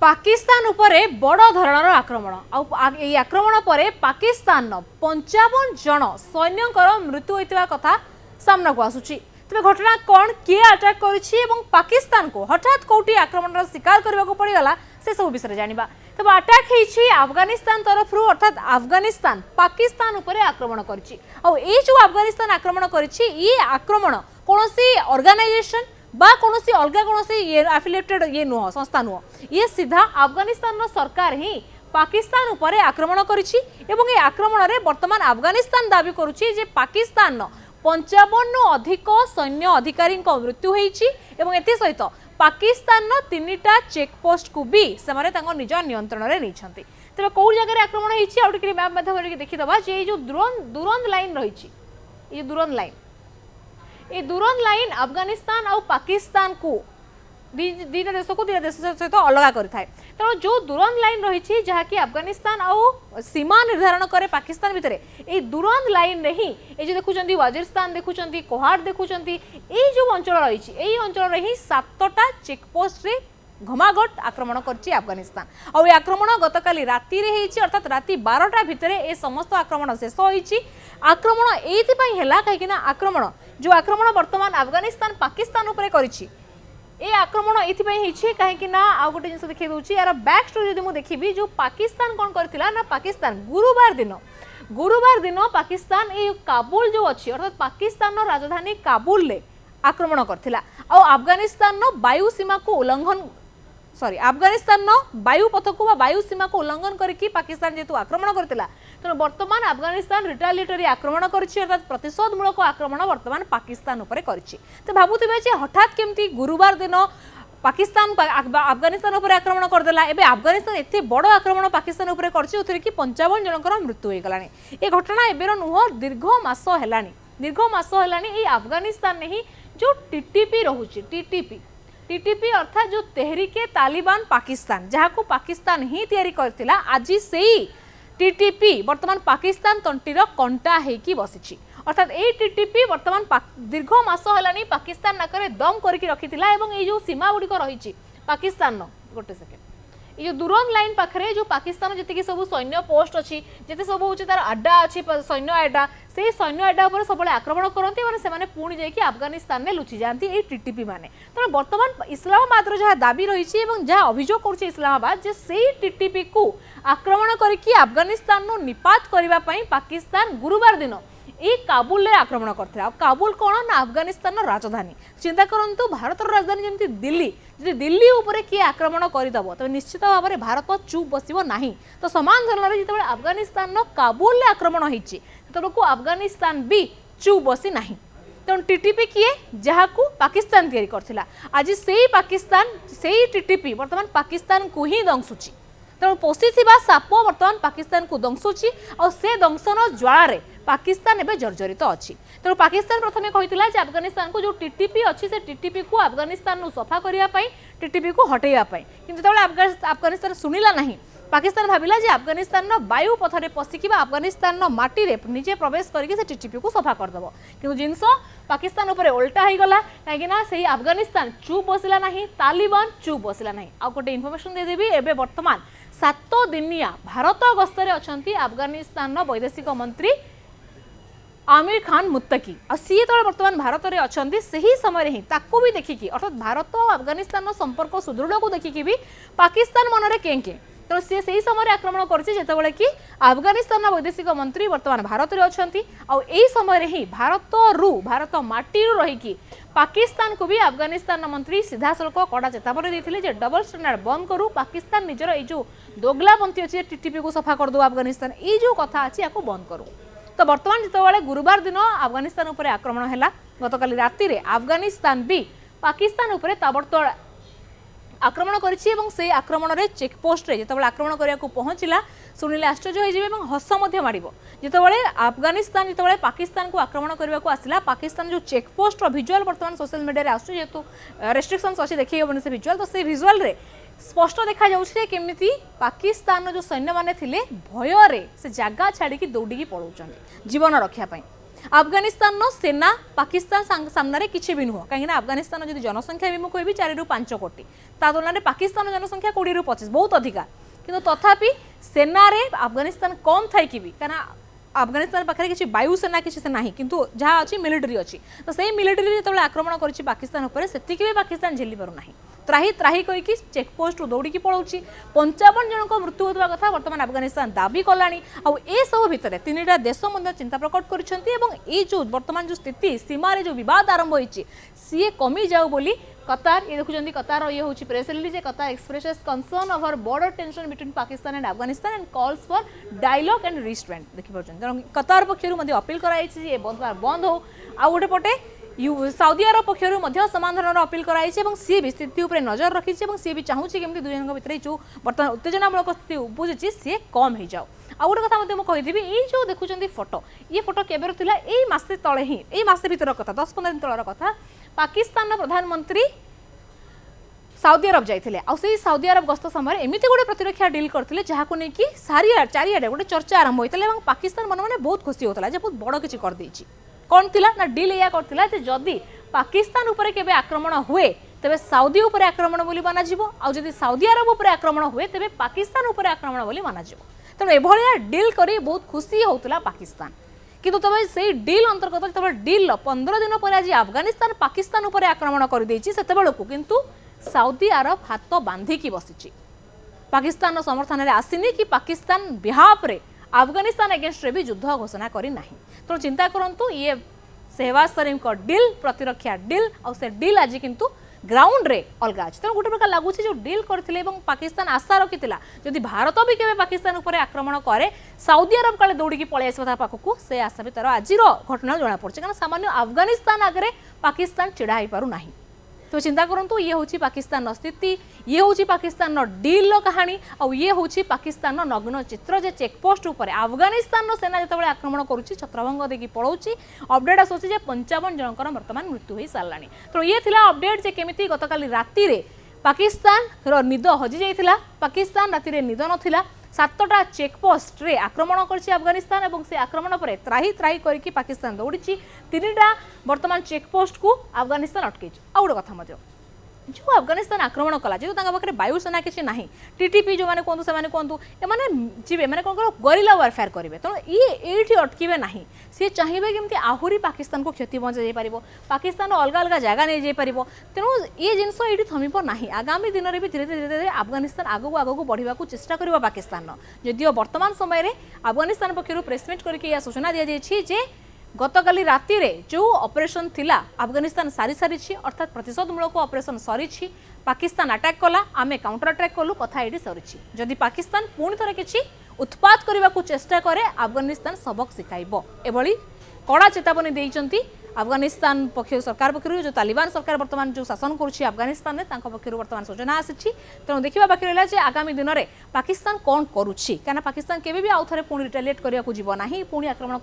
पाकिस्तान उपरे बड़ धरणर आक्रमण आक्रमण पर पाकिस्तान 55 जन सैन्यकर मृत्यु होता कथा सामना को आसुची। तेज घटना कौन किए अटैक कर पाकिस्तान को हठात कौटी आक्रमण शिकार करने को पड़गला से सब विषय जाना। तब अटैक होती अफगानिस्तान तरफ अर्थात अफगानिस्तान पाकिस्तान उपरे आक्रमण कर जो अफगानिस्तान आक्रमण कर आक्रमण कौन ऑर्गेनाइजेशन बा कौनसी अलग कौनसी ये एफिलिएटेड ये नुह संस्था नुह ये सीधा अफगानिस्तान सरकार ही पाकिस्तान उपरे आक्रमण करिछि एवं ये आक्रमण रे वर्तमान अफगानिस्तान दाबी करुछि जे पाकिस्तान 55 अधिक सैन्य अधिकारी मृत्यु होइछि एवं एते सहित पाकिस्तान 3टा चेकपोस्ट को भी सेमाने तांको निज नियंत्रण रे नैछन्ति। तबे कोउ जगह आक्रमण होइछि आउट के मैप माध्यम देखि दबा जे जो दुरंद लाइन रहिछि ये दुरंद लाइन ये दुरंद लाइन अफगानिस्तान और पाकिस्तान को दीटा देश को दीटा देश सहित अलग करता है। तेणु जो दुरंद लाइन रही जहाँकि अफगानिस्तान और सीमा निर्धारण करे पाकिस्तान भितर ये दुरंद लाइन रे ही ये जो देखुं वाजिरस्तान देखुं कोहाड़ देखुं ये जो अंचल रही अंचल ही 7टा चेकपोस्ट रे घमाघट आक्रमण करछि अफगानिस्तान और ये आक्रमण गतकाली राति रे हेछि अर्थात राति 12टा भितर ए समस्त आक्रमण शेष होइछि। आक्रमण एइथिपई हैला काहेकिना आक्रमण जो आक्रमण वर्तमान अफगानिस्तान पाकिस्तान उपरे करिछि ए आक्रमण एइथिपई हेछि काहेकिना आ गोटे जिंस देखै दउछि यार बैक स्टोरी जदि मु देखिबि जो पाकिस्तान कोन करथिला ना पाकिस्तान गुरुवार दिन पाकिस्तान ए काबुल जो अछि अर्थात पाकिस्तान राजधानी काबुल ले आक्रमण करथिला और अफगानिस्तान वायु सीमा को उल्लंघन अफगानिस्तान वायु पथ को वायु सीमा को उल्लंघन करके पाकिस्तान जेतु आक्रमण करथिला तेणु वर्तमान अफगानिस्तान रिटालिएटरी आक्रमण करछि अर्थात प्रतिशोधमूलक आक्रमण वर्तमान पाकिस्तान उपरे करछि। तो भाबुथिबे जे हठात केमती गुरुवार दिन पाकिस्तान अफगानिस्तान उपरे आक्रमण करदेला एबे अफगानिस्तान एते बड़ आक्रमण पाकिस्तान उपरे करछि उथरे कि 55 जनकर मृत्यु होई गलानी। ए घटना एबेर नुह दीर्घ मास हेलानी ए अफगानिस्तान ही जो टीटीपी रहुछि टीटीपी अर्थात जो तेहरीके तालिबान पाकिस्तान जहाँ को पाकिस्तान ही तैयारी करथिला आज सेही टीटीपी वर्तमान पाकिस्तान तंटीर कंटा हेकी बसिछि अर्थात ए टीटीपी वर्तमान दीर्घ मास हेलानी पाकिस्तान नाकरे दम करके रखिथिला एवं ए जो सीमा गुडी को रहिछि पाकिस्तान गोटे सेकेंड ये दुरंद लाइन पाखरे जो पाकिस्तान जति सब सैन्य पोस्ट अच्छी जिते सब हूँ तार अड्डा अच्छी सैन्य अड्डा से सैन्य अड्डा उपर सब आक्रमण करते मैंने पुणी जाकि अफगानिस्तान में लुचि जाती ये टीटीपी मैंने तेणु बर्तमान इस्लामाबाद जहाँ दाबी रही जहाँ अभियोग कर इस्लामाबाद जे से टीटीपी को आक्रमण करके अफगानिस्तान निपात करने पाकिस्तान गुरुवार दिन ये काबुल रे आक्रमण करथिला। काबुल कौन ना अफगानिस्तान राजधानी चिंता करंतु भारत राजधानी जमती दिल्ली जी दिल्ली उपरे किए आक्रमण करदब तबे निश्चित भाव में भारत चुप बसिबो नहीं। तो समान धरण जिते अफगानिस्तान काबुल रे आक्रमण होइछि तबको अफगानिस्तान भी चुप बसी नहीं। तेणु टीटीपी किए जहाँ को पाकिस्तान तैयारी करथिला आज से पाकिस्तान से टीटीपी वर्तमान पाकिस्तान को ही दंशुची तेणु पोषि साप बर्तमान पाकिस्तान को दंशुची और से दंशन ज्वाला पाकिस्तान एवं जर्जरित अच्छी। तेणु पाकिस्तान प्रथम कही अफगानिस्तान को जो टीटीपी अच्छी से टीटीपी को अफगानिस्तान सफा करने टीटीपी को हटेवाई किंतु अफगानिस्तान शुणिला नहीं पाकिस्तान भाविला जे अफगानिस्तान वायु पथरे पशिकी अफगानिस्तान माटी रे निजे प्रवेश करके से टीटीपी को सफा करदेव किंतु जिनस पाकिस्तान उपरे उल्टा हो गला कहीं अफगानिस्तान चुप बसला नहीं तालिबान चुप बसला नहीं। आ गोटे इनफर्मेशन देदेवी एबे वर्तमान 7 दिनिया भारत गस्तरे अछंती अफगानिस्तान वैदेशिक मंत्री आमिर खान मुत्तकी आ सी तो बर्तमान भारत में अच्छा से ही समय ही ताकू भी देखिकी अर्थात भारत और अफगानिस्तान संपर्क सुदृढ़ को देखिकी भी पाकिस्तान मनरे केंके तो सी से ही समय आक्रमण करते कि अफगानिस्तान वैदेशिक मंत्री वर्तमान भारत में अच्छा आई समय ही भारत माटी रहीकि पाकिस्तान को भी अफगानिस्तान मंत्री सीधा सड़क कड़ा चेतावनी देते डबल स्टैंडर्ड बंद करूँ पाकिस्तान निजर जो दोगलापंथी अच्छे टीटीपी को सफा करदे अफगानिस्तान ये जो कथा अच्छी या बंद करूँ। तो बर्तमान जिते गुरुवार दिन अफगानिस्तान उपरे आक्रमण है गतकाली राति रे अफगानिस्तान भी पाकिस्तान उपरे ताबड़तोड़ आक्रमण से आक्रमण रे चेकपोस्ट रे जिते आक्रमण करने को पहुँचला शुणिले आश्चर्य हो हस माड़ जिते अफगानिस्तान जिते पाकिस्तान को आक्रमण करने को आसला पाकिस्तान जो चेकपोस्ट भिजुआल बर्तमान सोशल मीडिया जेहेतु रेस्ट्रिक्शंस अच्छी देखिए हेनी से भिजुआल तो से भिजुआल रे स्पष्ट देखा जाउछि केमिति पाकिस्तान जो सैन्य माने थिले भय रे से जगह छाड़ी दौड़ी पलाउछन जीवन रक्षा पाई अफगानिस्तान सेना पाकिस्तान सामने किसी भी नुह कहीं अफगानिस्तान जो जनसंख्या भी मुझे 4 ରୁ 5 कोटी ता तुलन पाकिस्तान जनसंख्या 20 ରୁ 25 बहुत अधिका किंतु तथापि सेना रे अफगानिस्तान कम थी कहीं अफगानिस्तान पाखे किसी वायुसेना किसी से ना किंतु जहाँ अच्छी मिलिटरी अच्छी तो सही मिलिटरी जो आक्रमण कर पाकिस्तान से पाकिस्तान झेली पार ना त्राही त्राही कहीकि चेकपोस्ट दौड़ी पलाऊँगी 55 जनक मृत्यु होता कथा बर्तमान अफगानिस्तान दाबी कलानी ए सब भितर तीनटा देश चिंता प्रकट कर बर्तमान जो स्थिति सीमार जो बद आरंभ होती सी कमी जाऊ बोली कतार ये देखुं कतार ये हूँ press release Qatar expresses concern over border tension between Pakistan and Afghanistan and calls for dialogue and restraint देखिए कतार पक्षर अपील कराई बंद हो आ गोटे पटे साउदी अरब पक्षर समाधान अपील कराई सी भी स्थिति उपर नजर रखी सी भी चाहूँगी केमी दुई जन भितर जो बर्तमान उत्तेजनामूलक स्थिति उपजुची सी कम हो जाओ आउ गोटे कथा मुझे ये जो देखुं फोटो ये फोटो केबर थिला एई मासे तले ही एई मासे भितर कथा 10-15 दिन तलर कथा पाकिस्तान प्रधानमंत्री साउदी अरब जाइए आई साउदी अरब गस्त समय एमती गोटे प्रतिरक्षा डील करते जहाँ नहीं चारिड़े गोटे चर्चा आरंभ होता है पाकिस्तान मन मैंने बहुत खुशी होता है बहुत बड़ किसी करदे कौन थिला ना डील या करथिला जे जदि पाकिस्तान उपरे केबे आक्रमण हुए तेबे साउदी उपरे आक्रमण बोली माना जिवो आ जदि साउदी अरब उपरे आक्रमण हुए तेबे पाकिस्तान उपरे आक्रमण बोली माना जिवो तेणु एभलिया डील करी बहुत खुशी होउतला पाकिस्तान किंतु तबे सेही डील अंतर्गत तबे डील 15 दिन पर आज अफगानिस्तान पाकिस्तान उपरे आक्रमण कर देछि सेतेबेलकु किंतु साउदी अरब हाथ बांधी की बसिछि पाकिस्तान समर्थन रे आसिनी कि पाकिस्तान बिहाफ रे अफगानिस्तान अगेंस्ट रे भी युद्ध घोषणा करी नाही तो चिंता करंतु ये शहबाज शरीफ को डील प्रतिरक्षा डील और से डील आज किंतु ग्राउंड रे अलग अच्छे तेणु गोटे प्रकार लगुच जो डील करते पाकिस्तान आशा रखी जदि भारत भी केवे पाकिस्तान उपर आक्रमण करे साउदी अरब काले दौड़ी पलि आस पाखक से आशा भी तार आज घटना जना पड़े कारण सामान्य अफगानिस्तान आगे पाकिस्तान छिड़ा हो पार नाही तो चिंता करंतु ये हूँ पाकिस्तान स्थिति ये हूँ पाकिस्तान डील कहानी और ये हूँ पाकिस्तान नग्न चित्र जे चेकपोस्ट उपर अफगानिस्तान सेना जो आक्रमण करुच्ची छत्रभंग देखी पड़ाऊँगी अपडेट आसूसी 55 जनकर बर्तमान मृत्यु हो सारा तो ये थिला अपडेट जे केमिति गतकाली राति रे पाकिस्तान निद हजि जाइथिला पाकिस्तान राति रे निद नथिला 7टा चेकपोस्ट रे आक्रमण करछि अफगानिस्तान और से आक्रमण पर त्राही त्राही करके पाकिस्तान दौड़ी 3टा बर्तमान चेकपोस्ट को अफगानिस्तान अटकई आ गोटे कथा जो अफगानिस्तान आक्रमण कला जो पाखे वायुसेना किसी ना टीटीपी जो मैंने कहतु से कहतु एने जी मैंने कौन कर गरिला वारफेयर करेंगे तेणु ये अटके ना सी चाहिए कि आहरी पाकिस्तान को क्षति पहुँचा पार पाकिस्तान अलग अलग जगह नहीं जापर तेणु ये जिनस ये थमिप ना आगामी दिन में भी धीरे धीरे धीरे अफगानिस्तान आगक बढ़ा चेष्टा कर पाकिस्तान जदिव वर्तमान समय अफगानिस्तान पक्षर प्रेसमिट करके सूचना दी जाए गतकाली राति रे जो ऑपरेशन थिला अफगानिस्तान सारी सारी अर्थात प्रतिशोधमूलक ऑपरेशन सरी पाकिस्तान अटैक कला आमे काउंटर अटैक कलु कथा ये सरी जदि पाकिस्तान पुणी थे किसी उत्पात करने को चेष्टा करे अफगानिस्तान सबक शिखाइब एभली कड़ा चेतावनी देइचंती अफगानिस्तान पक्ष सरकार पक्षर जो तालिबान सरकार बर्तमान जो शासन करुच्ची अफगानिस्तान में पक्षर बर्तमान सूचना आसी तेणु देखा बाकी रहा आगामी दिन में पाकिस्तान कौन करुच्ची कहीं पाकिस्तान केवे भी आउ थे पुणी रिटेलिएट करने को जीव ना पुणी आक्रमण